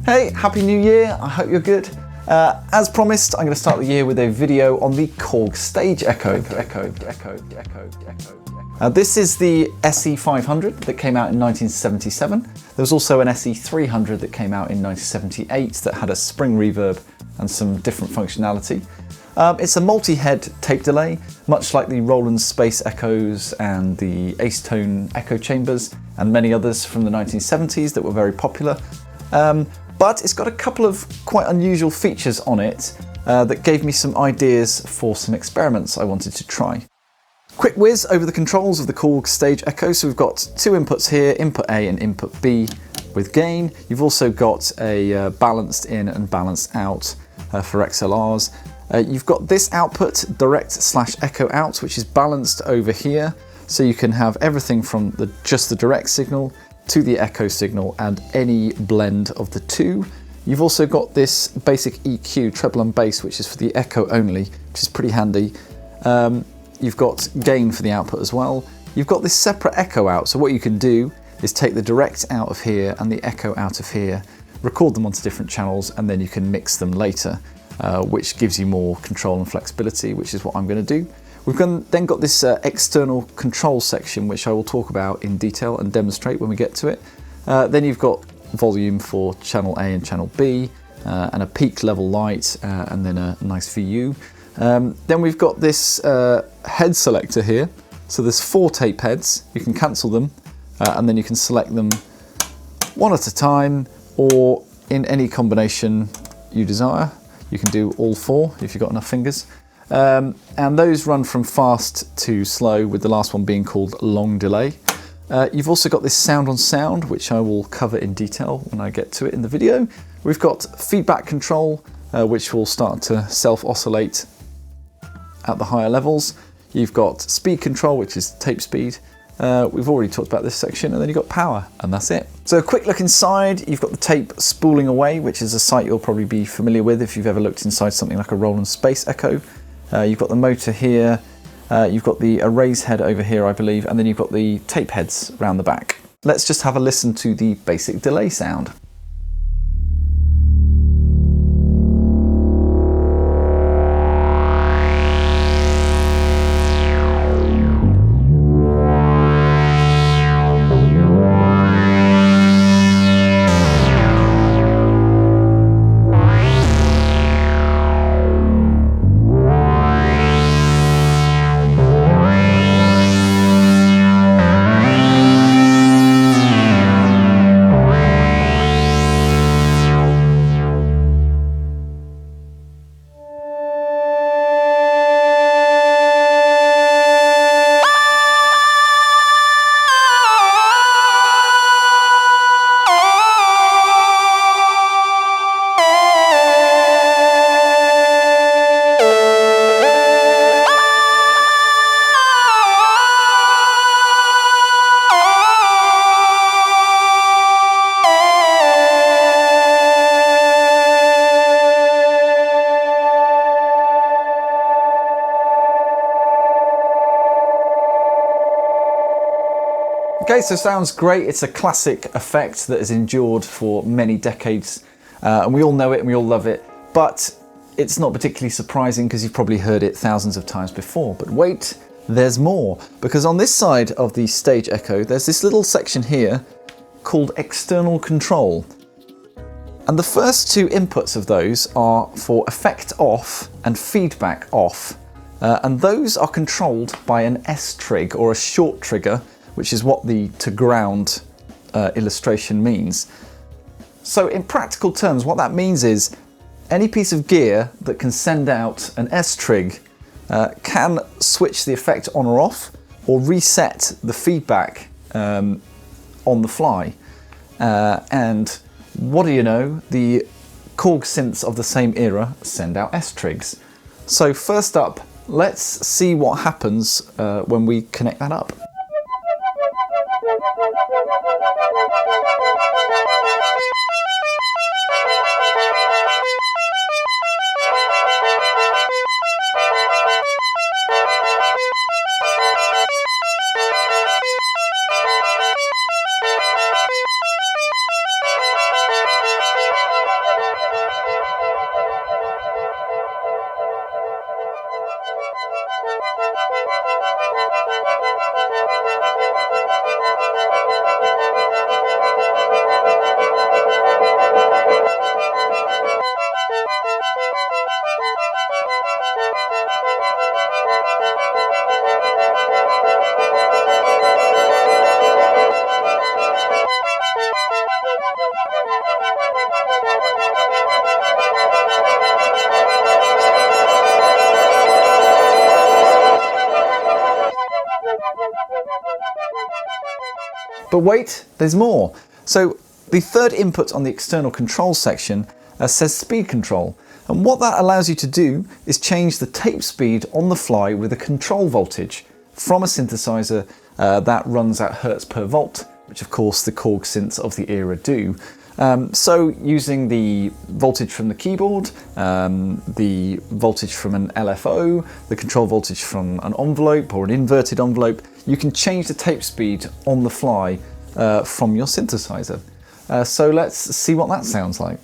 Hey, Happy New Year, I hope you're good. As promised, I'm going to start the year with a video on the Korg Stage Echo. This is the SE-500 that came out in 1977. There was also an SE-300 that came out in 1978 that had a spring reverb and some different functionality. It's a multi-head tape delay, much like the Roland Space Echoes and the Acetone Echo Chambers and many others from the 1970s that were very popular. But it's got a couple of quite unusual features on it that gave me some ideas for some experiments I wanted to try. Quick whiz over the controls of the Korg Stage Echo. So we've got two inputs here, input A and input B with gain. You've also got a balanced in and balanced out for XLRs. You've got this output, direct/echo out, which is balanced over here. So you can have everything from just the direct signal to the echo signal and any blend of the two. You've also got this basic EQ, treble and bass, which is for the echo only, which is pretty handy. You've got gain for the output as well. You've got this separate echo out, so what you can do is take the direct out of here and the echo out of here, record them onto different channels, and then you can mix them later, which gives you more control and flexibility, which is what I'm going to do. We've then got this external control section, which I will talk about in detail and demonstrate when we get to it. Then you've got volume for channel A and channel B, and a peak level light, and then a nice VU. Then we've got this head selector here. So there's 4 tape heads. You can cancel them, and then you can select them one at a time or in any combination you desire. You can do all 4 if you've got enough fingers. And those run from fast to slow, with the last one being called long delay. You've also got this sound on sound, which I will cover in detail when I get to it in the video. We've got feedback control, which will start to self-oscillate at the higher levels. You've got speed control, which is tape speed. We've already talked about this section, and then you've got power, and that's it. So a quick look inside. You've got the tape spooling away, which is a sight you'll probably be familiar with if you've ever looked inside something like a Roland Space Echo. You've got the motor here, you've got the arrays head over here, I believe, and then you've got the tape heads around the back. Let's just have a listen to the basic delay sound. Okay, so sounds great. It's a classic effect that has endured for many decades, and we all know it and we all love it, but it's not particularly surprising because you've probably heard it thousands of times before. But wait, there's more, because on this side of the Stage Echo, there's this little section here called external control. And the first 2 inputs of those are for effect off and feedback off. And those are controlled by an S-Trig, or a short trigger, which is what the to ground illustration means. So in practical terms, what that means is any piece of gear that can send out an S-Trig can switch the effect on or off, or reset the feedback on the fly. And what do you know, the Korg synths of the same era send out S-Trigs. So first up, let's see what happens when we connect that up. But wait, there's more. So the third input on the external control section says speed control. And what that allows you to do is change the tape speed on the fly with a control voltage from a synthesizer that runs at hertz per volt, which of course the Korg synths of the era do. So using the voltage from the keyboard, the voltage from an LFO, the control voltage from an envelope or an inverted envelope, you can change the tape speed on the fly from your synthesizer. So let's see what that sounds like.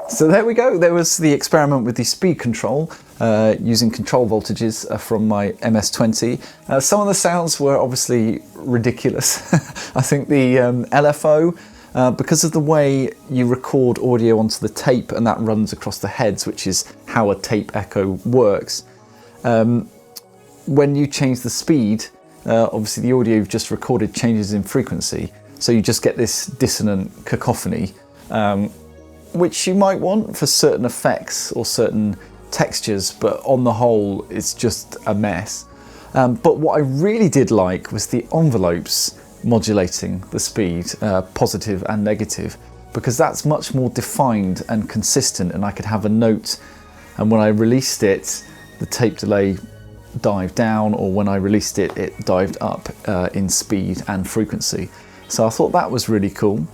So there we go, there was the experiment with the speed control using control voltages from my MS-20. Some of the sounds were obviously ridiculous. I think the LFO, because of the way you record audio onto the tape and that runs across the heads, which is how a tape echo works, when you change the speed, obviously the audio you've just recorded changes in frequency, so you just get this dissonant cacophony. Which you might want for certain effects or certain textures, but on the whole, it's just a mess. But what I really did like was the envelopes modulating the speed, positive and negative, because that's much more defined and consistent, and I could have a note, and when I released it, the tape delay dived down, or when I released it, it dived up in speed and frequency. So I thought that was really cool.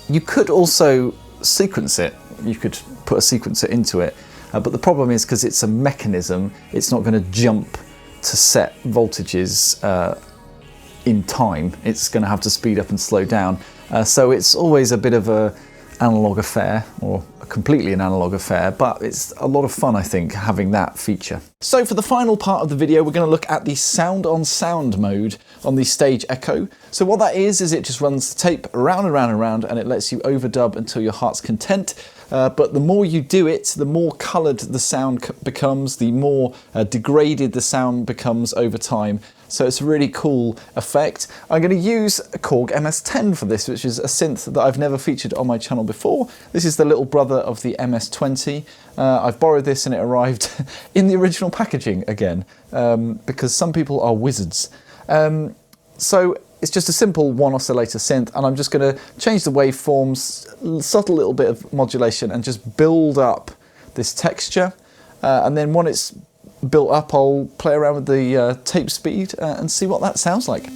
You could also sequence it. You could put a sequencer into it, but the problem is because it's a mechanism, it's not going to jump to set voltages in time. It's going to have to speed up and slow down. So it's always a bit of a analog affair, or completely an analog affair, but it's a lot of fun, I think, having that feature. So for the final part of the video, we're going to look at the sound on sound mode on the Stage Echo. So what that is it just runs the tape around and around and around, and it lets you overdub until your heart's content. But the more you do it, the more coloured the sound becomes, the more degraded the sound becomes over time. So it's a really cool effect. I'm going to use a Korg MS-10 for this, which is a synth that I've never featured on my channel before. This is the little brother of the MS-20. I've borrowed this and it arrived in the original packaging again, because some people are wizards. So it's just a simple one oscillator synth, and I'm just going to change the waveforms, subtle little bit of modulation, and just build up this texture. And then when it's built up, I'll play around with the tape speed and see what that sounds like.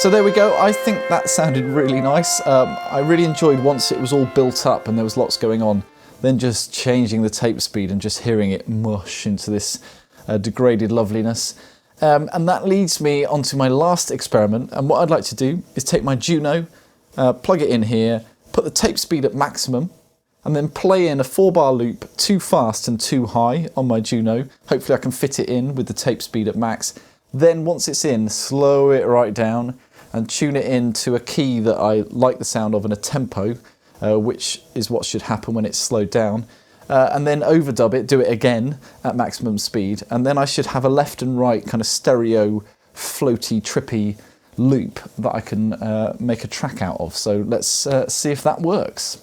So there we go, I think that sounded really nice. I really enjoyed once it was all built up and there was lots going on, then just changing the tape speed and just hearing it mush into this degraded loveliness. And that leads me onto my last experiment, and what I'd like to do is take my Juno, plug it in here, put the tape speed at maximum, and then play in a 4-bar loop too fast and too high on my Juno. Hopefully I can fit it in with the tape speed at max. Then once it's in, slow it right down and tune it into a key that I like the sound of and a tempo, which is what should happen when it's slowed down. And then overdub it, do it again at maximum speed, and then I should have a left and right kind of stereo, floaty, trippy loop that I can make a track out of. So let's see if that works.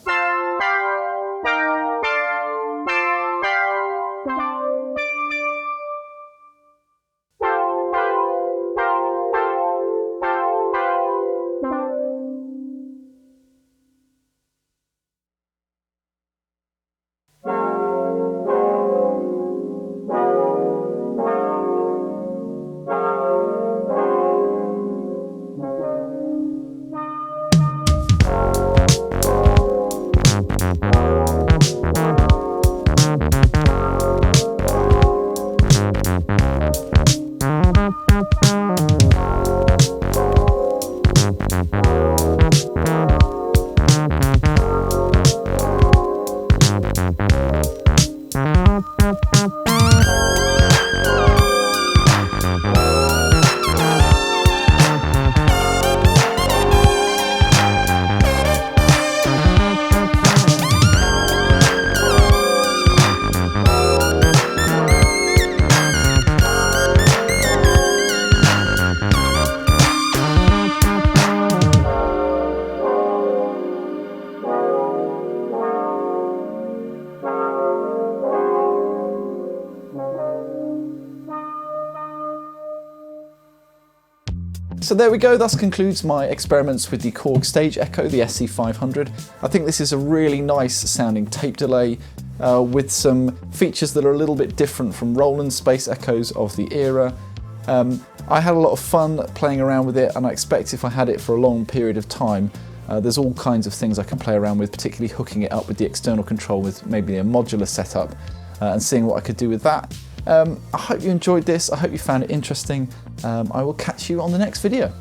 So there we go, thus concludes my experiments with the Korg Stage Echo, the SE-500. I think this is a really nice sounding tape delay with some features that are a little bit different from Roland Space Echoes of the era. I had a lot of fun playing around with it, and I expect if I had it for a long period of time, there's all kinds of things I can play around with, particularly hooking it up with the external control with maybe a modular setup and seeing what I could do with that. I hope you enjoyed this, I hope you found it interesting. I will catch you on the next video.